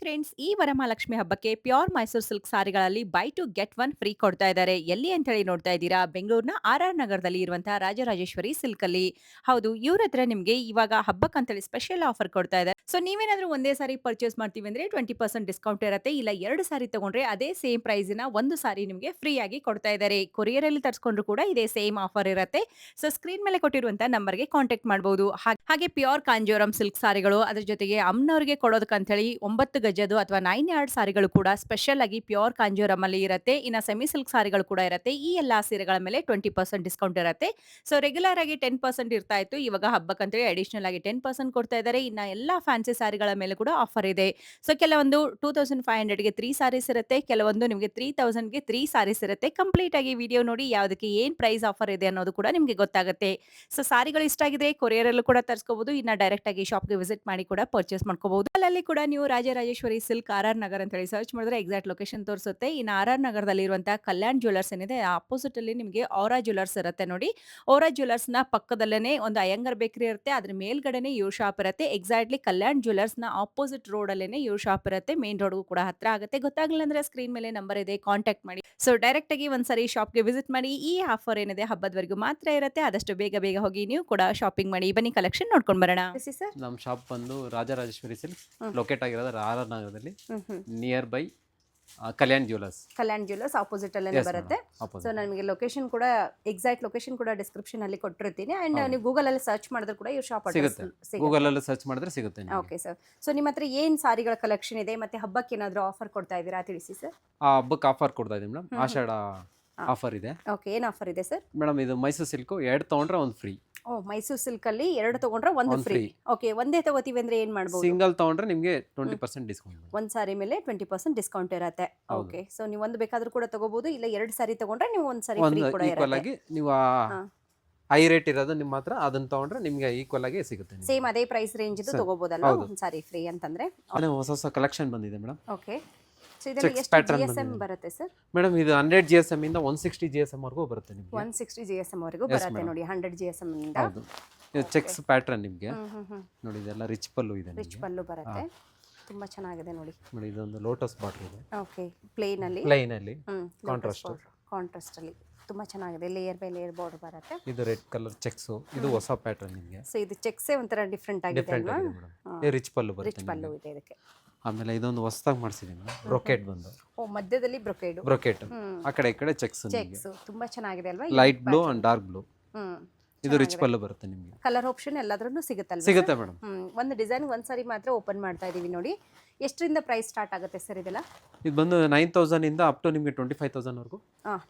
Friends, ಈ ವರಮಹಾಲಕ್ಷ್ಮಿ ಹಬ್ಬಕ್ಕೆ pure Mysore silk ಸಾರಿಗಳಲ್ಲಿ buy two get one free ಕೊಡ್ತಾ ಇದ್ದಾರೆ. ಎಲ್ಲಿ ಅಂತ ಹೇಳಿ ನೋಡ್ತಾ ಇದ್ದೀರಾ? ಬೆಂಗಳೂರಿನ ಆರ್ ನಗರದಲ್ಲಿ ಇರುವಂತಹ ರಾಜರಾಜೇಶ್ವರಿ ಸಿಲ್ಕ್ ಅಲ್ಲಿ. ಹೌದು, ಇವ್ರ ಹತ್ರ ನಿಮ್ಗೆ ಇವಾಗ ಹಬ್ಬಕ್ಕಂತೇಳಿ ಸ್ಪೆಷಲ್ ಆಫರ್ ಕೊಡ್ತಾ ಇದ್ದಾರೆ. ಸೊ ನೀವೇನಾದ್ರೂ ಒಂದೇ ಸಾರಿ ಪರ್ಚೇಸ್ ಮಾಡ್ತೀವಿ ಅಂದ್ರೆ 20% ಡಿಸ್ಕೌಂಟ್ ಇರುತ್ತೆ. ಇಲ್ಲ 2 ಸಾರಿ ತಗೊಂಡ್ರೆ ಅದೇ ಸೇಮ್ ಪ್ರೈಸಿನ ಒಂದು ಸಾರಿ ನಿಮ್ಗೆ ಫ್ರೀ ಆಗಿ ಕೊಡ್ತಾ ಇದ್ದಾರೆ. ಕೊರಿಯರ್ ಅಲ್ಲಿ ತರಿಸ್ಕೊಂಡ್ರು ಕೂಡ ಇದೇ ಸೇಮ್ ಆಫರ್ ಇರುತ್ತೆ. ಸೊ ಸ್ಕ್ರೀನ್ ಮೇಲೆ ಕೊಟ್ಟಿರುವಂತಹ ನಂಬರ್ಗೆ ಕಾಂಟ್ಯಾಕ್ಟ್ ಮಾಡಬಹುದು. ಹಾಗೆ ಪ್ಯೂರ್ ಕಾಂಜೀವರಂ ಸಿಲ್ಕ್ ಸಾರಿಗಳು, ಅದ್ರ ಜೊತೆಗೆ ಅಮ್ಮನವರಿಗೆ ಕೊಡೋದಕ್ಕಂತ ಹೇಳಿ 9 ಗಜದ್ದು ಅಥವಾ 9 ಯಾರ್ಡ್ ಸಾರಿಗಳು ಕೂಡ ಸ್ಪೆಷಲ್ ಆಗಿ ಪ್ಯೂರ್ ಕಾಂಜೀವರಂ ಅಲ್ಲಿ ಇರುತ್ತೆ. ಇನ್ನ ಸೆಮಿ ಸಿಲ್ಕ್ ಸಾರಿಗಳು ಕೂಡ ಇರುತ್ತೆ. ಈ ಎಲ್ಲಾ ಸೀರೆಗಳ ಮೇಲೆ 20% ಡಿಸ್ಕೌಂಟ್ ಇರುತ್ತೆ. ಸೊ ರೆಗ್ಯುಲರ್ ಆಗಿ 10% ಇರ್ತಾ ಇತ್ತು. ಇವಾಗ ಹಬ್ಬಕ್ಕಂತೇಳಿ ಅಡಿಷನಲ್ ಆಗಿ 10% ಕೊಡ್ತಾ ಇದ್ದಾರೆ. ಇನ್ನ ಎಲ್ಲಾ ಫ್ಯಾನ್ಸಿ ಸಾರಿಗಳ ಮೇಲೆ ಕೂಡ ಆಫರ್ ಇದೆ. ಸೊ ಕೆಲವೊಂದು 2500ಗೆ 3 ಸಾರೀಸ್ ಇರುತ್ತೆ. ಕೆಲವೊಂದು ನಿಮಗೆ 3000ಗೆ 3 ಸಾರೀಸ್ ಇರುತ್ತೆ. ಕಂಪ್ಲೀಟ್ ಆಗಿ ವಿಡಿಯೋ ನೋಡಿ ಯಾವ್ದಕ್ಕೆ ಏನ್ ಪ್ರೈಸ್ ಆಫರ್ ಇದೆ ಅನ್ನೋದು ಕೂಡ ನಿಮ್ಗೆ ಗೊತ್ತಾಗುತ್ತೆ. ಸೊ ಸಾರಿಗಳು ಇಷ್ಟ ಆಗಿದ್ರೆ ಕೊರಿಯರ್ ಅಲ್ಲೂ ಕೂಡ ತರಿಸ್ಕೋಬಹುದು. ಇನ್ನ ಡೈರೆಕ್ಟ್ ಆಗಿ ಶಾಪ್‌ಗೆ ವಿಸಿಟ್ ಮಾಡಿ ಕೂಡ ಪರ್ಚೇಸ್ ಮಾಡ್ಕೋಬಹುದು. ಅಲ್ಲಿ ಕೂಡ ನೀವು ರಾಜರಾಜೇಶ್ವರಿ ಸಿಲ್ಕ್ ಆರ್ ನಗರ್ ಅಂತ ಹೇಳಿ ಸರ್ಚ್ ಮಾಡಿದ್ರೆ ಎಕ್ಸಾಕ್ಟ್ ಲೊಕೇಶನ್ ತೋರಿಸುತ್ತೆ. ಇನ್ನು ಆರ್ ನಗರದಲ್ಲಿ ಇರುವಂತಹ ಕಲ್ಯಾಣ್ ಜ್ಯುವೆಲ್ಲರ್ಸ್ ಏನಿದೆ ಅಪೋಸಿಟ್ ಅಲ್ಲಿ ನಿಮಗೆ ಔರಾ ಜ್ಯುವೆಲ್ಲರ್ಸ್ ಇರುತ್ತೆ ನೋಡಿ. ಔರಾ ಜ್ಯುವೆಲ್ಲರ್ಸ್ ನ ಪಕ್ಕದಲ್ಲೇನೆ ಒಂದು ಅಯ್ಯಂಗಾರ್ ಬೇಕರಿ ಇರುತ್ತೆ. ಅದ್ರ ಮೇಲ್ಗಡೆನೆ ಇವ್ರ ಶಾಪ್ ಇರುತ್ತೆ. ಎಕ್ಸಾಕ್ಟ್ಲಿ ಕಲ್ಯಾಣ್ ಜ್ಯುವೆಲ್ಲರ್ಸ್ ನ ಅಪೋಸಿಟ್ ರೋಡ್ ಅಲ್ಲೇನೆ ಇವ್ರ ಶಾಪ್ ಇರುತ್ತೆ. ಮೇನ್ ರೋಡ್‌ಗೂ ಕೂಡ ಹತ್ರ ಆಗುತ್ತೆ. ಗೊತ್ತಾಗ್ಲಿಲ್ಲ ಅಂದ್ರೆ ಸ್ಕ್ರೀನ್ ಮೇಲೆ ನಂಬರ್ ಇದೆ, ಕಾಂಟ್ಯಾಕ್ಟ್ ಮಾಡಿ. ಸೊ ಡೈರೆಕ್ಟ್ ಆಗಿ ಒಂದ್ಸರಿ ಶಾಪ್‌ಗೆ ವಿಸಿಟ್ ಮಾಡಿ. ಈ ಆಫರ್ ಏನಿದೆ ಹಬ್ಬದವರೆಗೂ ಮಾತ್ರ ಇರುತ್ತೆ. ಆದಷ್ಟು ಬೇಗ ಬೇಗ ಹೋಗಿ ನೀವು ಕೂಡ ಶಾಪಿಂಗ್ ಮಾಡಿ. ಬನ್ನಿ ಕಲೆಕ್ಷನ್ ನೋಡ್ಕೊಂಡು ಬರೋಣ. ಸರ್. ನಮ್ಮ ಶಾಪ್ ಬಂದು ರಾಜರಾಜೇಶ್ವರಿ ಸಿಲ್ಕ್ ಲೊಕೇಟ್ ಆಗಿರೋದು ಆರ್ ಆರ್ ನಗರದಲ್ಲಿ ಹ್ಮ್. Near by Kalyan jewellers. Kalyan jewellers opposite ಅಲ್ಲೇ ಬರುತ್ತೆ. ಸೊ ನಿಮಗೆ ಲೊಕೇಶನ್ ಕೂಡ ಎಕ್ಸಾಕ್ಟ್ ಲೊಕೇಶನ್ ಕೂಡ ಡಿಸ್ಕ್ರಿಪ್ಷನ್ ಅಲ್ಲಿ ಕೊಟ್ಟಿರ್ತೀನಿ. ಅಂಡ್ ನೀವು ಗೂಗಲ್ ಅಲ್ಲಿ ಸರ್ಚ್ ಮಾಡಿದ್ರೆ ಕೂಡ ಇವ್ರ ಶಾಪ್ ಅಡ್ರೆಸ್ ಸಿಗುತ್ತೆ. ಗೂಗಲ್ ಅಲ್ಲಿ ಸರ್ಚ್ ಮಾಡಿದ್ರೆ ಸಿಗುತ್ತೆ ನಿಮಗೆ. Okay sir. ಸೊ ನಿಮ್ಮ ಹತ್ರ ಏನ್ ಸಾರಿಗಳ ಕಲೆಕ್ಷನ್ ಇದೆ ಮತ್ತೆ ಹಬ್ಬಕ್ಕೆ ಏನಾದರೂ ಆಫರ್ ಕೊಡ್ತಾ ಇದ್ದೀರಾ ತಿಳಿಸಿ ಸರ್. ಆ ಹಬ್ಬಕ್ಕೆ ಆಫರ್ ಕೊಡ್ತಾ ಇದೀವಿ ಮೇಡಮ್. ಆಷಾಢ ಆಫರ್ ಇದೆ. ಓಕೆ, ಏನ್ ಆಫರ್ ಇದೆ ಸರ್? ಮೇಡಮ್ ಇದು ಮೈಸೂರು ಸಿಲ್ಕ್ 2 ತಗೊಂಡ್ರೆ 1 ಫ್ರೀ. ಓ, ಮೈಸೂರು ಸಿಲ್ಕ್ ಅಲ್ಲಿ 2 ತಗೊಂಡ್ರೆ 1 ಫ್ರೀ. ಓಕೆ, ಒಂದೇ ತಗೋತೀವಿ ಅಂದ್ರೆ ಏನ್ ಮಾಡಬಹುದು? ಸಿಂಗಲ್ ತಗೊಂಡ್ರೆ ನಿಮಗೆ 20% ಡಿಸ್ಕೌಂಟ್. ಒಂದ್ ಸಾರಿ ಮೇಲೆ 20% ಡಿಸ್ಕೌಂಟ್ ಇರುತ್ತೆ. ಓಕೆ, ಸೊ ನೀವು ಒಂದು ಬೇಕಾದ್ರೂ ಕೂಡ ತಗೋಬಹುದು. ಇಲ್ಲ 2 ಸಾರಿ ತಗೊಂಡ್ರೆ ನೀವು ಒಂದ್ ಸಾರಿ ಫ್ರೀ ಕೂಡ ಈಕ್ವಲ್ ಇರುತ್ತೆ. ಆಗಿ ನೀವು ಹೈ ರೇಟ್ ಇರೋದು ನಿಮ್ಮ ಹತ್ರ ಅದನ್ನ ತಗೊಂಡ್ರೆ ನಿಮಗೆ ಈಕ್ವಲ್ ಆಗಿ ಸಿಗುತ್ತೆ. ಸೇಮ್ ಅದೇ ಪ್ರೈಸ್ ರೇಂಜ್ ಇದು ತಗೋಬಹುದಲ್ಲ ಒಂದ್ ಸಾರಿ ಫ್ರೀ ಅಂತಂದ್ರೆ. ಹೊಸ ಹೊಸ ಕಲೆಕ್ಷನ್ ಬಂದಿದೆ ಮೇಡಮ್. ಓಕೆ, ಸೊ ಇದರಲ್ಲಿ ಎಷ್ಟು GSM ಬರುತ್ತೆ ಸರ್? ಮೇಡಮ್ ಇದು 100 GSM ಇಂದ 160 GSM ವರೆಗೂ ಬರುತ್ತೆ ನಿಮಗೆ. 160 GSM ವರೆಗೂ ಬರುತ್ತೆ ನೋಡಿ. 100 GSM ಇಂದ. ಹೌದು, ಇದು ಚೆಕ್ಸ್ ಪ್ಯಾಟರ್ನ್ ನಿಮಗೆ ನೋಡಿ. ಇದೆಲ್ಲ ರಿಚ್ ಪಲ್ಲು ಇದೆ. ರಿಚ್ ಪಲ್ಲು ಬರುತ್ತೆ. ತುಂಬಾ ಚೆನ್ನಾಗಿದೆ ನೋಡಿ. ನೋಡಿ ಇದೊಂದು ಲೋಟಸ್ ಬಾರ್ಡರ್ ಇದೆ. ಓಕೆ, ಪ್ಲೇನ್ ಅಲ್ಲಿ ಕಾಂಟ್ರಾಸ್ಟ್ ಅಲ್ಲಿ ತುಂಬಾ ಚೆನ್ನಾಗಿದೆ. ಲೇಯರ್ ಬೈ ಲೇಯರ್ ಬಾರ್ಡರ್ ಬರುತ್ತೆ. ಇದು ರೆಡ್ ಕಲರ್ ಚೆಕ್ಸ್. ಇದು ಹೊಸ ಪ್ಯಾಟರ್ನ್ ನಿಮಗೆ. ಸೊ ಇದು ಚೆಕ್ಸ್ ಒಂತರ ಡಿಫರೆಂಟ್ ಆಗಿದೆ ಅಲ್ವಾ? ಇದು ರಿಚ್ ಪಲ್ಲು ಬರುತ್ತೆ. ರಿಚ್ ಪಲ್ಲು ಇದೆ ಇದಕ್ಕೆ. ಆಮೇಲೆ ಇದೊಂದು ಹೊಸದಾಗಿ ಮಾಡಿಸಿದೀನಿ ಬ್ರೊಕೆಟ್ ಬಂದು. ಓ, ಮಧ್ಯದಲ್ಲಿ ಬ್ರೊಕೆಟ್. ಆ ಕಡೆ ಈ ಕಡೆ ಚೆಕ್ಸ್. ತುಂಬಾ ಚೆನ್ನಾಗಿದೆ ಅಲ್ವಾ? Light blue and dark blue. ಇದು ರಿಚ್ ಪಲ್ಲು ಬರುತ್ತೆ ನಿಮಗೆ. ಕಲರ್ ಆಪ್ಷನ್ ಎಲ್ಲಾದ್ರೂ ಸಿಗುತ್ತಲ್ವಾ? ಸಿಗುತ್ತೆ ಮೇಡಮ್. ಒಂದು ಡಿಸೈನ್ ಒಂದ್ ಸಾರಿ ಮಾತ್ರ ಓಪನ್ ಮಾಡ್ತಾ ಇದೀವಿ ನೋಡಿ. ಎಷ್ಟರಿಂದ ಪ್ರೈಸ್ ಸ್ಟಾರ್ಟ್ ಆಗುತ್ತೆ ಸರ್ ಇದೆಲ್ಲ? ಇದು ಬಂದು 9000 ಇಂದ ಅಪ್ ಟು ನಿಮಗೆ 25000 ವರೆಗೂ.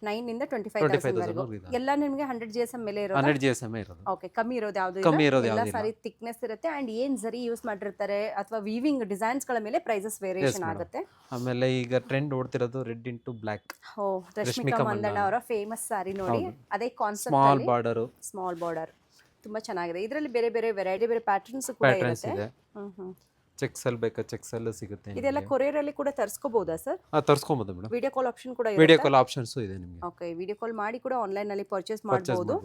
9 ಇಂದ 25000 ವರೆಗೂ ಎಲ್ಲ ನಿಮಗೆ 100 GSM ಮೇಲೆ ಇರೋದು. 100 GSM ಇರೋದು. ಓಕೆ, ಕಮ್ಮಿ ಇರೋದು ಯಾವುದು ಕಮ್ಮಿ ಇರೋದು ಎಲ್ಲ ಸಾರಿ ಥಿಕ್ನೆಸ್ ಇರುತ್ತೆ. ಅಂಡ್ ಏನ್ ಜರಿ ಯೂಸ್ ಮಾಡಿರ್ತಾರೆ ಅಥವಾ ವೀವಿಂಗ್ ಡಿಸೈನ್ಸ್ ಗಳ ಮೇಲೆ ಪ್ರೈಸಸ್ ವೇರಿಯೇಷನ್ ಆಗುತ್ತೆ. ಆಮೇಲೆ ಈಗ ಟ್ರೆಂಡ್ ಓಡ್ತಿರೋದು ರೆಡ್ ಇಂಟು ಬ್ಲಾಕ್. ಓ, ರಶ್ಮಿಕಾ ಮಂದಣ್ಣ ಅವರ ಫೇಮಸ್ ಸಾರಿ ನೋಡಿ. ಅದೇ ಕಾನ್ಸೆಪ್ಟ್ ಸ್ಮಾಲ್ ಬಾರ್ಡರ್ ತುಂಬಾ ಚೆನ್ನಾಗಿದೆ. ಇದರಲ್ಲಿ ಬೇರೆ ಬೇರೆ ವೆರೈಟಿ ಬೇರೆ ಪ್ಯಾಟರ್ನ್ಸ್ ಕೂಡ ಇರುತ್ತೆ. ಚೆಕ್ಸ್ ಅಲ್ಲಿ ಬೇಕಾ ಚೆಕ್ಸ್ ಅಲ್ಲಿ ಸಿಗುತ್ತೆ. ಇದೆಲ್ಲ ಕೊರಿಯರ್ ಅಲ್ಲಿ ಕೂಡ ತರಿಸ್ಕೋಬಹುದಾ ಸರ್? ತರಿಸ್ಕೋಬಹುದು ಮೇಡಮ್. ವಿಡಿಯೋ ಕಾಲ್ ಆಪ್ಷನ್ ಕೂಡ ಇದೆ. ವಿಡಿಯೋ ಕಾಲ್ ಆಪ್ಷನ್ಸ್ ಇದೆ ನಿಮಗೆ. ಓಕೆ, ವಿಡಿಯೋ ಕಾಲ್ ಮಾಡಿ ಕೂಡ ಆನ್ಲೈನ್ ಅಲ್ಲಿ ಪರ್ಚೇಸ್ ಮಾಡಬಹುದು.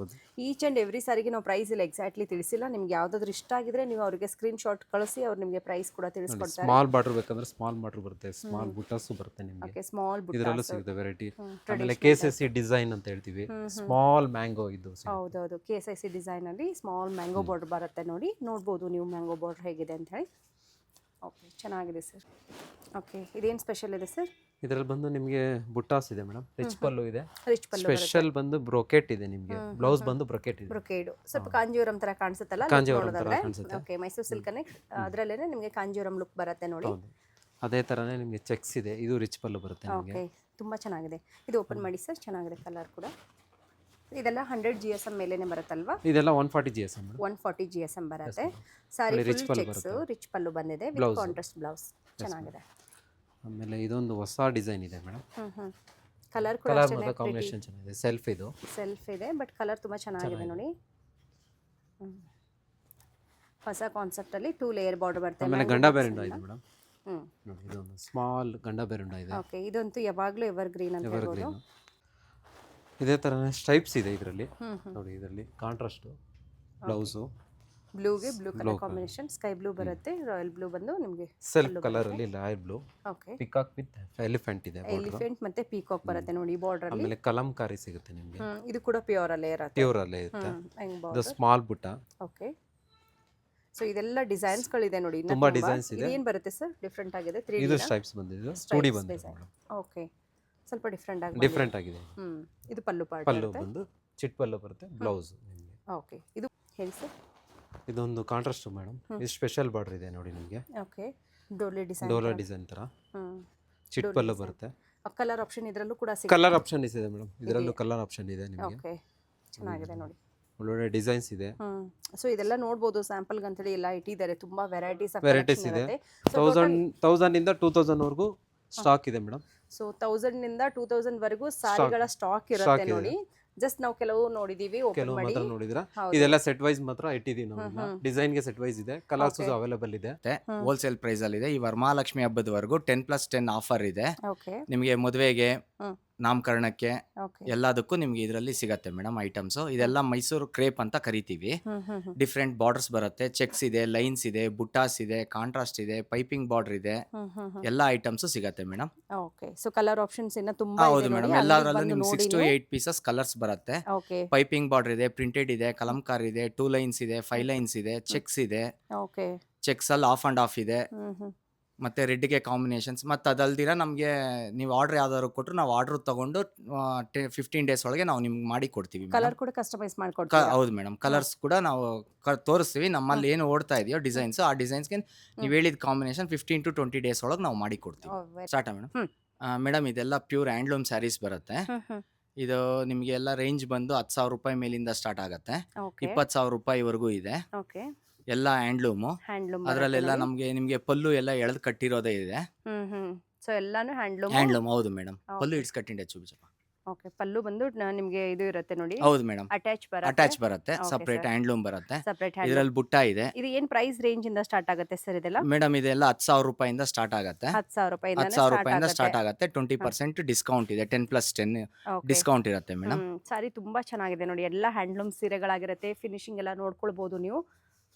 ಈಚ್ ಅಂಡ್ ಎವ್ರಿ ಸಾರಿಗೆ ನಾವು ಪ್ರೈಸ್ ಇಲ್ಲ ಎಕ್ಸಾಕ್ಟ್ಲಿ ತಿಳಿಸಿಲ್ಲ. ನಿಮ್ಗೆ ಯಾವ್ದಾದ್ರು ಇಷ್ಟ ಆಗಿದ್ರೆ ನೀವು ಅವರಿಗೆ ಸ್ಕ್ರೀನ್ ಶಾಟ್ ಕಳಿಸಿ ಅವ್ರು ನಿಮಗೆ ಪ್ರೈಸ್ ಕೂಡ ತಿಳಿಸ್ಕೊಡ್ತಾರೆ. ಸ್ಮಾಲ್ ಬಾರ್ಡರ್ ಬೇಕಂದ್ರೆ ಸ್ಮಾಲ್ ಬಾರ್ಡರ್ ಬರುತ್ತೆ. ಸ್ಮಾಲ್ ಬುಟಾಸ್ ಬರುತ್ತೆ ನಿಮಗೆ. ಓಕೆ, ಸ್ಮಾಲ್ ಬುಟಾಸ್ ಇದರಲ್ಲೂ ಸಿಗುತ್ತೆ ವೆರೈಟಿ. ಆಮೇಲೆ KCC ಡಿಸೈನ್ ಅಂತ ಹೇಳ್ತೀವಿ. ಸ್ಮಾಲ್ ಮ್ಯಾಂಗೋ ಇದು. ಹೌದೌದು, KCC ಡಿಸೈನ್ ಅಲ್ಲಿ ಸ್ಮಾಲ್ ಮ್ಯಾಂಗೋ ಬಾರ್ಡರ್ ಬರುತ್ತೆ ನೋಡಿ. ನೋಡಬಹುದು ನೀವು ಮ್ಯಾಂಗೋ ಬಾರ್ಡರ್ ಹೇಗಿದೆ ಅಂತ ಹೇಳಿ. ಓಕೆ, ಚೆನ್ನಾಗಿದೆ ಸರ್. ಓಕೆ, ಇದೇನು ಸ್ಪೆಷಲ್ ಇದೆ ಸರ್? ಇದರಲ್ಲಿ ಬಂದು ನಿಮಗೆ ಬುಟ್ಟಾಸ್ ಇದೆ ಮೇಡಮ್. ರಿಚ್ ಪಲ್ಲು ಇದೆ. ರಿಚ್ ಪಲ್ಲು ಸ್ಪೆಷಲ್ ಬಂದು ಬ್ರೊಕೆಟ್ ಇದೆ ನಿಮಗೆ. ಬ್ಲೌಸ್ ಬಂದು ಬ್ರೊಕೆಟ್ ಇದೆ. ಬ್ರೊಕೇಡ್ ಸ್ವಲ್ಪ ಕಾಂಜೀವರಂ ತರ ಕಾಣಿಸುತ್ತಲ್ಲ? ಕಾಂಜೀವರಂ ತರ ಕಾಣಿಸುತ್ತೆ. ಓಕೆ, ಮೈಸೂರು ಸಿಲ್ಕ್ ಅನ್ನೇ ಅದರಲ್ಲೇನೆ ನಿಮಗೆ ಕಾಂಜೀವರಂ ಲುಕ್ ಬರುತ್ತೆ ನೋಡಿ. ಅದೇ ತರನೇ ನಿಮಗೆ ಚೆಕ್ಸ್ ಇದೆ. ಇದು ರಿಚ್ ಪಲ್ಲು ಬರುತ್ತೆ ನಿಮಗೆ. ಓಕೆ, ತುಂಬಾ ಚೆನ್ನಾಗಿದೆ. ಇದು ಓಪನ್ ಮಾಡಿ ಸರ್. ಚೆನ್ನಾಗಿದೆ ಕಲರ್ ಕೂಡ. ಇದೆಲ್ಲ 100 GSM ಮೇಲೇನೆ ಬರುತ್ತಲ್ವಾ? ಇದೆಲ್ಲ 140 GSM. 140 GSM ಬರುತ್ತೆ. ಸಾರಿ ಫುಲ್ ಚೆಕ್ಸ್, ರಿಚ್ ಪಲ್ಲು ಬಂದಿದೆ ವಿತ್ ಕಾಂಟ್ರಾಸ್ಟ್ ಬ್ಲೌಸ್. ಚೆನ್ನಾಗಿದೆ. ಆಮೇಲೆ ಇದೊಂದು ಹೊಸ ಡಿಸೈನ್ ಇದೆ ಮೇಡಮ್. ಕಲರ್ ಕೂಡ ಚೆನ್ನಾಗಿದೆ. ಕಾಂಬಿನೇಷನ್ ಚೆನ್ನಾಗಿದೆ. ಸೆಲ್ಫ್ ಇದೆ ಬಟ್ ಕಲರ್ ತುಂಬಾ ಚೆನ್ನಾಗಿದೆ ನೋಡಿ. ಹೊಸ ಕಾನ್ಸೆಪ್ಟ್ ಅಲ್ಲಿ 2 ಲೇಯರ್ ಬಾರ್ಡರ್ ಬರುತ್ತೆ. ಆಮೇಲೆ ಗಂಡ ಬೇರುಂಡ ಇದೆ ಮೇಡಮ್. ನೋಡಿ ಇದೊಂದು ಸ್ಮಾಲ್ ಗಂಡ ಬೇರುಂಡ ಇದೆ. ಓಕೆ, ಇದಂತೂ ಯಾವಾಗಲೂ ಎವರ್ ಗ್ರೀನ್ ಅಂತ ಹೇಳ್ಬೋದು. ಇದೇ ಥರನೇ ಸ್ಟ್ರೈಪ್ಸ್ ಇದೆ ಇದರಲ್ಲಿ ನೋಡಿ. ಇದರಲ್ಲಿ ಕಾಂಟ್ರಾಸ್ಟ್ ಬ್ಲೌಸು ಬ್ಲೂಗೆ blue Blue colour colour. Combination, sky blue ಬರುತ್ತೆ, ರಾಯಲ್ ಬ್ಲೂ ಬಂದು ನಿಮಗೆ ಸೆಲ್ಫ್ ಕಲರ್ ಅಲ್ಲಿ royal blue, okay. Peacock with elephant ಇದೆ ಬಾರ್ಡರ್. ಎಲಿಫೆಂಟ್ ಮತ್ತೆ ಪೀಕಾಕ್ ಬರುತ್ತೆ ನೋಡಿ ಬಾರ್ಡರ್ ಅಲ್ಲಿ. ಆಮೇಲೆ ಕಲಂಕಾರಿ ಸಿಗುತ್ತೆ ನಿಮಗೆ, ಇದು ಕೂಡ ಪ್ಯೂರ್ ಅಲ್ಲೇ ಇರುತ್ತೆ. ಪ್ಯೂರ್ ಅಲ್ಲೇ ಇರುತ್ತೆ. ಹೆಂಗ್ ಇದು ಬಾರ್ಡರ್. ಸ್ಮಾಲ್ ಬುಟ್ಟ, ಓಕೆ. ಸೊ ಇದೆಲ್ಲ ಡಿಸೈನ್ಸ್ ಗಳಿದೆ ನೋಡಿ, ಇನ್ನ ತುಂಬಾ ಡಿಸೈನ್ಸ್ ಇದೆ. ಏನ್ ಬರುತ್ತೆ ಸರ್ ಡಿಫ್ರೆಂಟ್ ಆಗಿದೆ? 3D ಇದು ಸ್ಟ್ರೈಪ್ಸ್ ಬಂದಿದೆ, 2D ಬಂದಿದೆ. ಓಕೆ, ಸ್ವಲ್ಪ ಡಿಫ್ರೆಂಟ್ ಆಗಿ ಡಿಫ್ರೆಂಟ್ ಆಗಿದೆ. ಇದು ಪಲ್ಲು ಪಾರ್ಟ್ ಪಲ್ಲು ಬರುತ್ತೆ. ಬಂದು ಚಿಟ್ ಪಲ್ಲು ಬರುತ್ತೆ, ಬ್ಲೌಸ್ ನಿಮಗೆ. ಓಕೆ, ಇದು ಹೇಳಿ ಸರ್. ಇದೊಂದು ಕಾಂಟ್ರಾಸ್ಟ್ ಮೇಡಮ್, ಇದು ಸ್ಪೆಷಲ್ ಬಾರ್ಡರ್ ಇದೆ ನೋಡಿ ನಿಮಗೆ, okay. Dole design, Dhola design ತರ ಚಿಟ್ ಪಲ್ಲು ಬರುತ್ತೆ. ಕಲರ್ ಆಪ್ಷನ್ ಇದರಲ್ಲೂ ಕೂಡ ಸಿಗುತ್ತೆ. ಕಲರ್ ಆಪ್ಷನ್ ಇದೆ ಮೇಡಮ್, ಇದರಲ್ಲೂ ಕಲರ್ ಆಪ್ಷನ್ ಇದೆ ನಿಮಗೆ. ಓಕೆ, ಚೆನ್ನಾಗಿದೆ ನೋಡಿ. ಒಳ್ಳೊಳ್ಳೆ ಡಿಸೈನ್ಸ್ ಇದೆ. ಸೊ ಇದೆಲ್ಲ ನೋಡ್ಬೋದು, ಸ್ಯಾಂಪಲ್ ಅಂತೇಳಿ ಎಲ್ಲ ಇಟ್ಟಿದ್ದಾರೆ, ತುಂಬಾ ವೆರೈಟೀಸ್ ಇದೆ. 1000 ಇಂದ 2000 ವರೆಗೂ ಸ್ಟಾಕ್ ಇದೆ ಮೇಡಮ್. ಸೊ 1000 ನಿಂದ 2000 ವರೆಗೂ ಸಾರಿಗಳ ಸ್ಟಾಕ್ ಇರುತ್ತೆ ನೋಡಿ. ಜಸ್ಟ್ ನಾವು ಕೆಲವು ನೋಡಿದೀವಿ, ಓಪನ್ ಕೆಲವು ಮಾಡಿ. ಮಾತ್ರ ನೋಡಿದ್ರ, ಇದೆಲ್ಲ ಸೆಟ್ ವೈಸ್ ಮಾತ್ರ ಇಟ್ಟಿದೀವಿ ನಾವು. ಡಿಸೈನ್ ಗೆ ಸೆಟ್ ವೈಸ್ ಇದೆ, ಕಲರ್ಸ್ ಅವೈಲೇಬಲ್ ಇದೆ. ಹೋಲ್ಸೇಲ್ ಪ್ರೈಸ್ ಅಲ್ಲಿ ಇದೆ. ಈ ವರಮಹಾಲಕ್ಷ್ಮಿ ಹಬ್ಬದವರೆಗೂ 10+10 ಆಫರ್ ಇದೆ. ಓಕೆ, ನಿಮಗೆ ಮದುವೆಗೆ, ಹ್ಮ್. ನಾಮಕರಣಕ್ಕೆ, ಓಕೆ. ಎಲ್ಲದಕ್ಕೂ ನಿಮ್ಗೆ ಇದರಲ್ಲಿ ಸಿಗತ್ತೆ ಮೇಡಮ್ ಐಟಮ್ಸ್. ಇದೆಲ್ಲ ಮೈಸೂರು ಕ್ರೇಪ್ ಅಂತ ಕರಿತೀವಿ. ಡಿಫ್ರೆಂಟ್ ಬಾರ್ಡರ್ಸ್ ಬರುತ್ತೆ, ಚೆಕ್ಸ್ ಇದೆ, ಲೈನ್ಸ್ ಇದೆ, ಬುಟ್ಟಾಸ್ ಇದೆ, ಕಾಂಟ್ರಾಸ್ಟ್ ಇದೆ, ಪೈಪಿಂಗ್ ಬಾರ್ಡರ್ ಇದೆ, ಎಲ್ಲ ಐಟಮ್ಸ್ ಸಿಗತ್ತೆ madam. Okay. So colour options ಇನ್ನ ತುಂಬಾ ಹೌದು ಇದೆ ಮೇಡಮ್, ನೋಡಿ, ಎಲ್ಲದರಲ್ಲೂ ಅಲ್ಲಿ ನಿಮ್ಗೆ ಬಂದು 6 to ನೋಡಿ 8 ಪೀಸಸ್ ಕಲರ್ಸ್ ಬರುತ್ತೆ. ಓಕೆ, ಪೈಪಿಂಗ್ ಬಾರ್ಡರ್ ಇದೆ, ಪ್ರಿಂಟೆಡ್ ಇದೆ, ಕಲಂಕಾರ್ ಇದೆ, 2 ಲೈನ್ಸ್ ಇದೆ, 5 ಲೈನ್ಸ್ ಇದೆ, ಚೆಕ್ಸ್ ಇದೆ, ಓಕೆ. ಚೆಕ್ಸ್ ಅಲ್ಲಿ ಆಫ್ ಅಂಡ್ ಆಫ್ ಇದೆ, ಮತ್ತೆ ರೆಡ್ಗೆ ಕಾಂಬಿನೇಷನ್ಸ್. ಮತ್ತೆ ಅದಲ್ದಿರ ನಮಗೆ ನೀವು ಆರ್ಡರ್ ಯಾವ್ದಾದ್ರು ಕೊಟ್ಟರು ನಾವು ಆರ್ಡರ್ ತಗೊಂಡು 15 ಡೇಸ್ ಒಳಗೆ ನಾವು ನಿಮ್ಗೆ ಮಾಡಿ ಕೊಡ್ತೀವಿ madam. ಕಲರ್ ಕೂಡ ಕಸ್ಟಮೈಸ್ ಮಾಡ್ಕೊಡ್ತೀರಾ? ಹೌದು ಮೇಡಮ್, ಕಲರ್ಸ್ ಕೂಡ ನಾವು ತೋರಿಸ್ತೀವಿ. ನಮ್ಮಲ್ಲಿ ಏನು ಓಡ್ತಾ ಇದೆಯೋ ಡಿಸೈನ್ಸ್, ಆ ಡಿಸೈನ್ಸ್ಗೆ ನೀವು ಹೇಳಿದ ಕಾಂಬಿನೇಷನ್ 15 to 20 ಡೇಸ್ ಒಳಗೆ ನಾವು ಮಾಡಿ ಕೊಡ್ತೀವಿ. Start madam. ಮೇಡಮ್ ಇದೆಲ್ಲ ಪ್ಯೂರ್ ಹ್ಯಾಂಡ್ಲೂಮ್ ಸ್ಯಾರೀಸ್ ಬರುತ್ತೆ. ಇದು ನಿಮಗೆ ಎಲ್ಲ ರೇಂಜ್ ಬಂದು 10,000 ರೂಪಾಯಿ ಮೇಲಿಂದ ಸ್ಟಾರ್ಟ್ ಆಗುತ್ತೆ, 20,000 ರೂಪಾಯಿವರೆಗೂ ಇದೆ. ಓಕೆ, ಎಲ್ಲ ಹ್ಯಾಂಡ್ಲೂಮು. ಹ್ಯಾಂಡ್ಲೂಮ್ ಅದರಲ್ಲೆಲ್ಲ ನಿಮಗೆ ಪಲ್ಲು ಎಲ್ಲ ಎಳೆದು ಕಟ್ಟಿರೋದೇ ಇದೆ. ಸೊ ಎಲ್ಲಾನು ಹ್ಯಾಂಡ್ಲೂಮ್. ಹ್ಯಾಂಡ್ಲೂಮ್ ಹೌದು ಮೇಡಮ್, ಪಲ್ಲು ಇಟ್ಸ್ ಕಟ್ಟಿಂಡೆ ಚೂಬಿಚಪ್ಪ. ಓಕೆ, ಪಲ್ಲು ಬಂದು ನಿಮಗೆ ಇದು ಇರುತ್ತೆ ನೋಡಿ, ಹೌದು ಮೇಡಮ್, ಅಟ್ಯಾಚ್ ಬರುತ್ತೆ, Okay, ಸಪರೇಟ್ sir. ಹ್ಯಾಂಡ್ಲೂಮ್ ಬರುತ್ತೆ. ಸಪರೇಟ್ ಇದರಲ್ಲಿ ಬುಟ್ಟ ಇದೆ. ಇದು ಏನ್ ಪ್ರೈಸ್ ರೇಂಜ್ ಇಂದ ಸ್ಟಾರ್ಟ್ ಆಗುತ್ತೆ ಸರ್ ಇದೆಲ್ಲ? ಮೇಡಮ್ ಇದೆಲ್ಲ 10,000 ರೂಪಾಯಿಂದ ಸ್ಟಾರ್ಟ್ ಆಗುತ್ತೆ. 10,000 ರೂಪಾಯಿಂದ 10,000 ರೂಪಾಯಿಂದ ಸ್ಟಾರ್ಟ್ ಆಗುತ್ತೆ. 20% ಡಿಸ್ಕೌಂಟ್ ಇದೆ, 10+10 ಡಿಸ್ಕೌಂಟ್ ಇರುತ್ತೆ ಮೇಡಮ್. ಸಾರಿ ತುಂಬಾ ಚೆನ್ನಾಗಿದೆ ನೋಡಿ, ಎಲ್ಲ ಹ್ಯಾಂಡ್ಲೂಮ್ ಸೀರೆಗಳಾಗಿರುತ್ತೆ, ಫಿನಿಶಿಂಗ್ ಎಲ್ಲ ನೋಡ್ಕೊಳ್ಬಹುದು ನೀವು.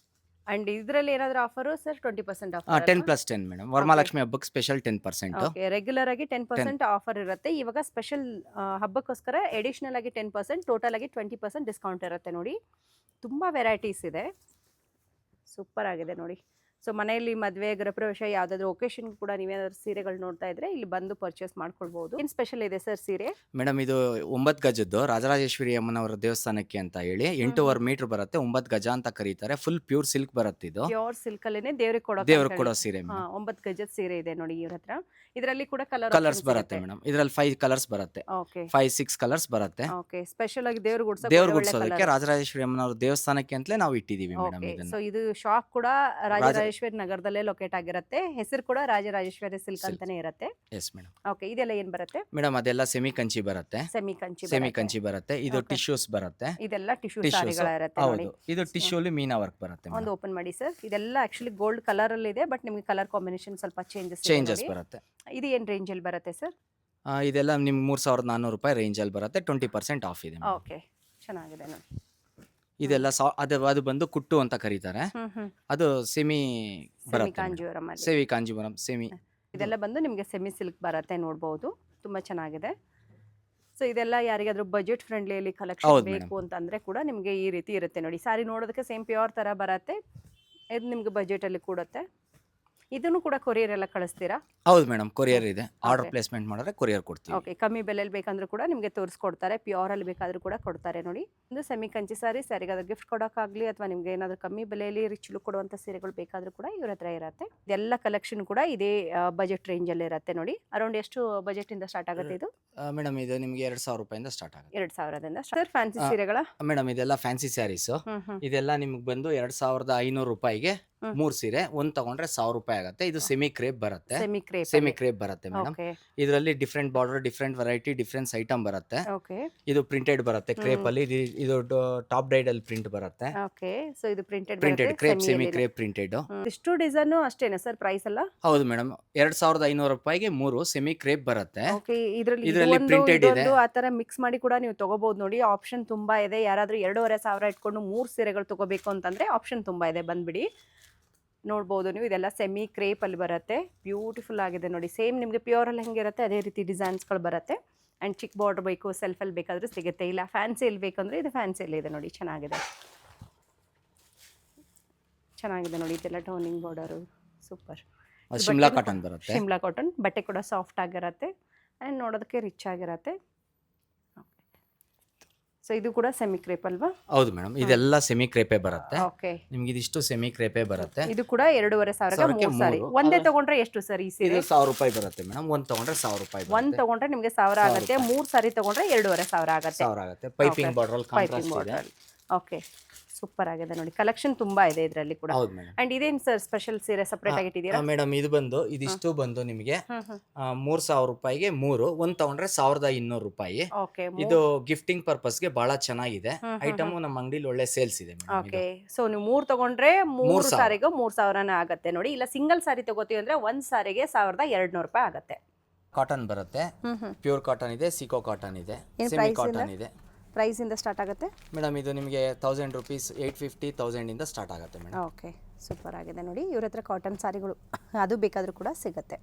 ಅಂಡ್ ಇದರಲ್ಲಿ ಏನಾದರೂ offer sir? 20% offer. 10+10 madam, Varamahalakshmi ಹಬ್ಬಕ್ಕೆ ಸ್ಪೆಷಲ್ 10%. ಓಕೆ, ರೆಗ್ಯುಲರ್ ಆಗಿ 10% ಆಫರ್ ಇರುತ್ತೆ. ಇವಾಗ ಸ್ಪೆಷಲ್ ಹಬ್ಬಕ್ಕೋಸ್ಕರ ಎಡಿಷನಲ್ ಆಗಿ 10%, ಟೋಟಲ್ ಆಗಿ 20% ಡಿಸ್ಕೌಂಟ್ ಇರುತ್ತೆ ನೋಡಿ. ತುಂಬಾ ವೆರೈಟೀಸ್ ಇದೆ, ಸೂಪರ್ ಆಗಿದೆ ನೋಡಿ. ಸೊ ಮನೆಯಲ್ಲಿ ಮದುವೆ, ಗೃಹಪ್ರವೇಶ, ಯಾವುದಾದ್ರೂ ಒಕೇಶನ್ ಕೂಡ ನೀವೇನಾದ್ರೂ ಸೀರೆಗಳು ನೋಡ್ತಾ ಇದ್ರೆ ಇಲ್ಲಿ ಬಂದು ಪರ್ಚೇಸ್ ಮಾಡ್ಕೊಳ್ಬಹುದು. ಏನು ಸ್ಪೆಷಲ್ ಇದೆ ಸರ್ ಸೀರೆ? ಮೇಡಮ್ ಇದು 9 ಗಜದ್ದು ರಾಜರಾಜೇಶ್ವರಿ ಅಮ್ಮನವರ ದೇವಸ್ಥಾನಕ್ಕೆ ಅಂತ ಹೇಳಿ 8.5 ಮೀಟರ್ ಬರುತ್ತೆ, 9 ಗಜ ಅಂತ ಕರೀತಾರೆ. ಫುಲ್ ಪ್ಯೂರ್ ಸಿಲ್ಕ್ ಬರುತ್ತೆ ಇದು. ಪ್ಯೂರ್ ಸಿಲ್ಕ್ ಅಲ್ಲೇನೆ ದೇವ್ರಿಗೆ ಕೊಡೋ ಸೀರೆ. 9 ಗಜದ ಸೀರೆ ಇದೆ ನೋಡಿ ಇವ್ರ ಹತ್ರ. ಇದರಲ್ಲಿ ಕೂಡ ಕಲರ್ಸ್ ಬರುತ್ತೆ ಮೇಡಮ್, ಇದರಲ್ಲಿ 5 ಕಲರ್ಸ್ ಬರುತ್ತೆ, ಓಕೆ, 5-6 ಕಲರ್ಸ್ ಬರುತ್ತೆ. ಓಕೆ, ಸ್ಪೆಷಲ್ ಆಗಿ ದೇವ್ರಿಗೆ ಗುಡ್ಸೋದಕ್ಕೆ ರಾಜರಾಜೇಶ್ವರಿ ಅಮ್ಮನವರ ದೇವಸ್ಥಾನಕ್ಕೆ ಅಂತಲೇ ನಾವು ಇಟ್ಟಿದೀವಿ ಮೇಡಮ್ ಇದನ್ನ. ಸೊ ಇದು ಶಾಪ್ ಕೂಡ ರಾಜರಾಜೇಶ್ವರಿ ನಗರದಲ್ಲೇ ಲೊಕೇಟ್ ಆಗಿರುತ್ತೆ, ಹೆಸರು ಕೂಡ ರಾಜರಾಜೇಶ್ವರಿ ಸಿಲ್ಕ್ ಅಂತಾನೆ ಇರುತ್ತೆ. Yes madam. ಓಕೆ, ಇದೆಲ್ಲ ಏನ್ ಬರುತ್ತೆ ಮೇಡಮ್? ಅದೆಲ್ಲ ಸೆಮಿ ಕಂಚಿ ಬರುತ್ತೆ, ಸೆಮಿ ಕಂಚಿ ಬರುತ್ತೆ. ಇದು ಟಿಶ್ಯೂಸ್ ಬರುತ್ತೆ, ಇದೆಲ್ಲ ಟಿಶ್ಯೂ ಸಾರಿಗಳಿರುತ್ತೆ ನೋಡಿ. ಹೌದು, ಇದು ಟಿಶ್ಯೂಲಿ ಮೀನಾ ವರ್ಕ್ ಬರುತ್ತೆ. ಒಂದು ಓಪನ್ ಮಾಡಿ ಸರ್. ಇದೆಲ್ಲ ಆಕ್ಚುಲಿ ಗೋಲ್ಡ್ ಕಲರ್ ಅಲ್ಲಿ ಇದೆ, ಬಟ್ ನಿಮಗೆ ಕಲರ್ ಕಾಂಬಿನೇಷನ್ ಸ್ವಲ್ಪ ಚೇಂಜಸ್ ಬರುತ್ತೆ. ಇದು ಏನ್ ರೇಂಜ್ ಅಲ್ಲಿ ಬರುತ್ತೆ ಸರ್? ಇದೆಲ್ಲ ನಿಮ್ಗೆ 3,400 ರೂಪಾಯಿ ರೇಂಜ್ ಅಲ್ಲಿ ಬರುತ್ತೆ, 20% ಆಫ್ ಇದೆ. ಓಕೆ, ಚೆನ್ನಾಗಿದೆ ನೋಡಿ. ಇದೆಲ್ಲ ಅದು ಬಂದು ಕುಟ್ಟು ಅಂತ ಕರೀತಾರೆ. ಅದು ಸೆಮಿ ಬರುತ್ತೆ, ಕಾಂಜೀವರಂ ಅಲ್ಲಿ. ಸೇವಿ ಕಾಂಜೀವರಂ ಸೆಮಿ. ಇದೆಲ್ಲ ಬಂದು ನಿಮಗೆ ಸೆಮಿ ಸಿಲ್ಕ್ ಬರುತ್ತೆ, ನೋಡಬಹುದು, ತುಂಬಾ ಚೆನ್ನಾಗಿದೆ. ಸೊ ಇದೆಲ್ಲ ಯಾರಿಗಾದ್ರೂ ಬಜೆಟ್ ಫ್ರೆಂಡ್ಲಿ ಕಲೆಕ್ಷನ್ ಬೇಕು ಅಂತಂದ್ರೆ ಕೂಡ ನಿಮಗೆ ಈ ರೀತಿ ಇರುತ್ತೆ ನೋಡಿ. ಸಾರಿ ನೋಡೋದಕ್ಕೆ ಸೇಮ್ ಪ್ಯೂರ್ ತರ ಬರುತ್ತೆ, ಇದು ನಿಮ್ಗೆ ಬಜೆಟ್ ಅಲ್ಲಿ ಕೂಡುತ್ತೆ. ಇದನ್ನು ಕೂಡ ಕೊರಿಯರ್ ಎಲ್ಲ ಕಳಿಸ್ತೀರಾ? ಹೌದು ಮೇಡಮ್, ಕೊರಿಯರ್ ಇದೆ. ಆರ್ಡರ್ ಪ್ಲೇಸ್ಮೆಂಟ್ ಮಾಡಿದ್ರೆ ಕೊರಿಯರ್ ಕೊಡ್ತೀವಿ. ಓಕೆ, ಕಮ್ಮಿ ಬೆಲೆಯಲ್ಲಿ ಬೇಕಂದ್ರೂ ಕೂಡ ನಿಮಗೆ ತೋರಿಸ್ಕೊಡ್ತಾರೆ, ಪ್ಯೂರ್ ಅಲ್ಲಿ ಬೇಕಾದ್ರೂ ಕೂಡ ಕೊಡ್ತಾರೆ ನೋಡಿ. ಒಂದು ಸೆಮಿ ಕಂಚಿ ಸಾರಿ, ಯಾರಿಗಾದ್ರೂ ಗಿಫ್ಟ್ ಕೊಡೋಕ್ಕಾಗಲಿ ಅಥವಾ ನಿಮ್ಗೆ ಏನಾದರೂ ಕಮ್ಮಿ ಬೆಲೆಯಲ್ಲಿ ರಿಚ್ ಲುಕ್ ಕೊಡುವಂಥ ಸೀರೆಗಳು ಬೇಕಾದ್ರೂ ಕೂಡ ಇವ್ರ ಹತ್ರ ಇರುತ್ತೆ. ಇದೆಲ್ಲ ಕಲೆಕ್ಷನ್ ಕೂಡ ಇದೇ ಬಜೆಟ್ ರೇಂಜ್ ಅಲ್ಲಿ ಇರುತ್ತೆ ನೋಡಿ. ಅರೌಂಡ್ ಎಷ್ಟು ಬಜೆಟ್ ಇಂದ ಸ್ಟಾರ್ಟ್ ಆಗುತ್ತೆ ಇದು? ಮೇಡಮ್ ಇದು ನಿಮಗೆ 2,000 ರೂಪಾಯಿಂದ ಸ್ಟಾರ್ಟ್ ಆಗುತ್ತೆ. 2,000ದಿಂದ ಸರ್. ಫ್ಯಾನ್ಸಿ ಸೀರೆಗಳ ಮೇಡಮ್ ಇದೆಲ್ಲ ಫ್ಯಾನ್ಸಿ ಸ್ಯಾರೀಸ್. ಇದೆಲ್ಲ ನಿಮ್ಗೆ ಬಂದು 2,500 ರೂಪಾಯಿಗೆ 3 ಸೀರೆ, ಒಂದು ತಗೊಂಡ್ರೆ 1,000 ರೂಪಾಯಿ ಆಗುತ್ತೆ. ಇದು ಸೆಮಿ ಕ್ರೇಪ್ ಬರುತ್ತೆ, ಸೆಮಿ ಕ್ರೇಪ್ ಬರುತ್ತೆ ಮೇಡಮ್. ಇದರಲ್ಲಿ different border, different variety, different item ಬರುತ್ತೆ. ಇದು ಪ್ರಿಂಟೆಡ್ ಬರುತ್ತೆ ಕ್ರೇಪ್ ಅಲ್ಲಿ. ಇದು ಟಾಪ್ ಡೈಡ್ ಅಲ್ಲಿ ಪ್ರಿಂಟ್ ಬರುತ್ತೆ. ಓಕೆ, ಸೊ ಇದು printed crepe, semi crepe printed. ಇಷ್ಟು ಡಿಸೈನ್ ಅಷ್ಟೇನಾ ಸರ್ ಪ್ರೈಸ್ ಎಲ್ಲ? ಹೌದು ಮೇಡಮ್, 2,500 ರೂಪಾಯಿಗೆ 3 ಸೆಮಿ ಕ್ರೇಪ್ ಬರುತ್ತೆ. ಓಕೆ, ಇದರಲ್ಲಿ ಇದರಲ್ಲಿ ಒಂದು ಪ್ರಿಂಟೆಡ್ ಇದೆ. ಇದೊಂದು ಆ ಥರ ಮಿಕ್ಸ್ ಮಾಡಿ ಕೂಡ ನೀವು ತಗೋಬಹುದು ನೋಡಿ. ಆಪ್ಷನ್ ತುಂಬಾ ಇದೆ. ಯಾರಾದ್ರೂ 2,500 ಇಟ್ಕೊಂಡು 3 ಸೀರೆಗಳು ತಗೋಬೇಕು ಅಂತಂದ್ರೆ ಆಪ್ಷನ್ ತುಂಬಾ ಇದೆ, ಬಂದ್ಬಿಡಿ. ನೋಡ್ಬೋದು ನೀವು, ಇದೆಲ್ಲ ಸೆಮಿ ಕ್ರೇಪ್ ಅಲ್ಲಿ ಬರುತ್ತೆ. ಬ್ಯೂಟಿಫುಲ್ ಆಗಿದೆ ನೋಡಿ. ಸೇಮ್ ನಿಮಗೆ ಪ್ಯೂರ್ ಅಲ್ಲಿ ಹೆಂಗಿರುತ್ತೆ ಅದೇ ರೀತಿ ಡಿಸೈನ್ಸ್ಗಳು ಬರುತ್ತೆ. ಆ್ಯಂಡ್ ಚಿಕ್ಕ ಬಾರ್ಡರ್ ಬೇಕು, ಸೆಲ್ಫಲ್ಲಿ ಬೇಕಾದರೂ ಸಿಗುತ್ತೆ. ಇಲ್ಲ ಫ್ಯಾನ್ಸಿಯಲ್ಲಿ ಬೇಕಂದ್ರೆ ಇದು ಫ್ಯಾನ್ಸಿಯಲ್ಲಿ ಇದೆ ನೋಡಿ, ಚೆನ್ನಾಗಿದೆ. ಚೆನ್ನಾಗಿದೆ ನೋಡಿ, ಇದೆಲ್ಲ toning border super. Shimla cotton ಬರುತ್ತೆ. ಶಿಮ್ಲಾ ಕಾಟನ್ ಬಟ್ಟೆ ಕೂಡ ಸಾಫ್ಟ್ ಆಗಿರುತ್ತೆ ಆ್ಯಂಡ್ ನೋಡೋದಕ್ಕೆ ರಿಚ್ ಆಗಿರುತ್ತೆ. ಸೊ ಇದು ಕೂಡ ಸೆಮಿ ಕ್ರೇಪ್ ಅಲ್ವಾ? ಹೌದು ಮೇಡಮ್, ಇದೆಲ್ಲ ಸೆಮಿ ಕ್ರೇಪೇ ಬರುತ್ತೆ. ಓಕೆ, ನಿಮ್ಗೆ ಇದಿಷ್ಟು ಸೆಮಿ ಕ್ರೇಪೇ ಬರುತ್ತೆ. ಇದು ಕೂಡ 2,500ಗೆ 3 ಸಾರಿ. ಒಂದೇ ತಗೊಂಡ್ರೆ ಎಷ್ಟು ಸರ್ ಈ ಸೀರೆ? ಇದು 1000 ರೂಪಾಯಿ ಬರುತ್ತೆ ಮೇಡಮ್. ಒಂದು ತಗೊಂಡ್ರೆ 1000 ರೂಪಾಯಿ ಒಂದ್ ತಗೊಂಡ್ರೆ ನಿಮಗೆ 1000 ಆಗುತ್ತೆ. 3 ಸಾರಿ ತಗೊಂಡ್ರೆ 2,500 ಆಗುತ್ತೆ. 1000 ಆಗುತ್ತೆ. ಪೈಪಿಂಗ್ ಬಾರ್ಡರ್ ಅಲ್ಲಿ ಕಾಂಟ್ರಾಸ್ಟ್ ಇದೆ. ಓಕೆ, ಸೂಪರ್ ಆಗಿದೆ ನೋಡಿ. ಕಲೆಕ್ಷನ್ ತುಂಬಾ ಇದೆ ಇದರಲ್ಲಿ ಕೂಡ. ಹೌದು ಮೇಡಮ್. ಅಂಡ್ ಇದೇನು ಸರ್ ಸ್ಪೆಷಲ್ ಸೀರೆ ಸಪರೇಟ್ ಆಗಿ ಇಟ್ಟಿದ್ದೀರಾ? ಮೇಡಮ್ ಇದಿಷ್ಟು ಬಂದು ನಿಮಗೆ 3000 ರೂಪಾಯಿಗೆ 3, ಒಂದು ತಗೊಂಡ್ರೆ 1200 ರೂಪಾಯಿ. ಓಕೆ, ಇದು ಗಿಫ್ಟಿಂಗ್ ಪರ್ಪಸ್ಗೆ ಬಹಳ ಚೆನ್ನಾಗಿದೆ. ಐಟಮ್ ನಮ್ಮ ಅಂಗಡಿಲಿ ಒಳ್ಳೆ ಸೇಲ್ಸ್ ಇದೆ ಮೇಡಮ್. ಓಕೆ, ಸೊ ನೀವು 3 ತಗೊಂಡ್ರೆ 3 ಸಾರಿಗೆ 3000 ಆಗುತ್ತೆ ನೋಡಿ. ಇಲ್ಲ ಸಿಂಗಲ್ ಸಾರಿ ತಗೋತೀವಿ ಅಂದ್ರೆ ಒಂದ್ ಸಾರಿಗೆ 1200 ರೂಪಾಯಿ ಆಗುತ್ತೆ. ಕಾಟನ್ ಬರುತ್ತೆ, ಪ್ಯೂರ್ ಕಾಟನ್ ಇದೆ, ಸಿಕೋ ಕಾಟನ್ ಇದೆ, ಸೆಮಿ ಕಾಟನ್ ಇದೆ. ಪ್ರೈಸ್ ಇಂದ ಸ್ಟಾರ್ಟ್ ಆಗುತ್ತೆ ಮೇಡಮ್. ಇದು ನಿಮಗೆ 1000 ರೂಪೀಸ್, 850, 1000 ಇಂದ ಸ್ಟಾರ್ಟ್ ಆಗುತ್ತೆ ಮೇಡಮ್. ಓಕೆ, ಸೂಪರ್ ಆಗಿದೆ ನೋಡಿ. ಇವ್ರ ಹತ್ರ ಕಾಟನ್ ಸಾರಿಗಳು ಅದು ಬೇಕಾದರೂ ಕೂಡ ಸಿಗುತ್ತೆ.